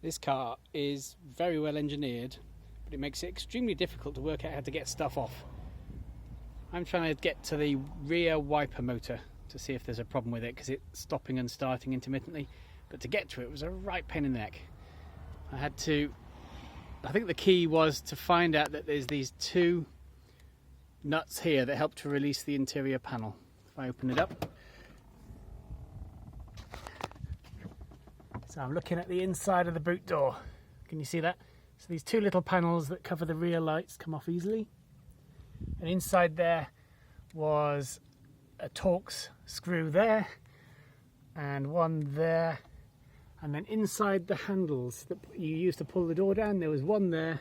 This car is very well engineered, but it makes it extremely difficult to work out how to get stuff off. I'm trying to get to the rear wiper motor to see if there's a problem with it, because it's stopping and starting intermittently, but to get to it was a right pain in the neck. I think the key was to find out that there's these two nuts here that help to release the interior panel. If I open it up, so I'm looking at the inside of the boot door. Can you see that? So these two little panels that cover the rear lights come off easily, and inside there was a Torx screw there and one there, and then inside the handles that you use to pull the door down, there was one there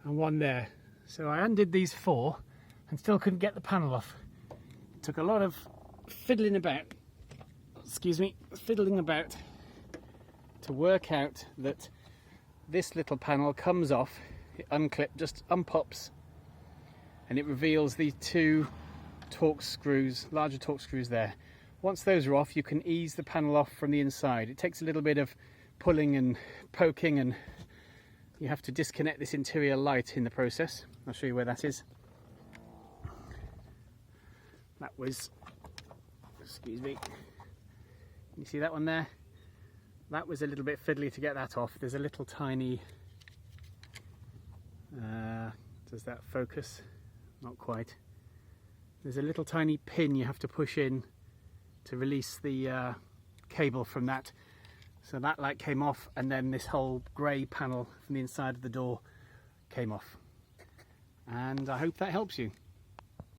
and one there. So I undid these four and still couldn't get the panel off. It took a lot of fiddling about to work out that this little panel comes off, it just unpops, and it reveals the two Torx screws, larger Torx screws there. Once those are off, you can ease the panel off from the inside. It takes a little bit of pulling and poking, and you have to disconnect this interior light in the process. I'll show you where that is. That was, excuse me, you see that one there? That was a little bit fiddly to get that off. There's a little tiny, does that focus? Not quite. There's a little tiny pin you have to push in to release the cable from that. So that light came off, and then this whole grey panel from the inside of the door came off. And I hope that helps you.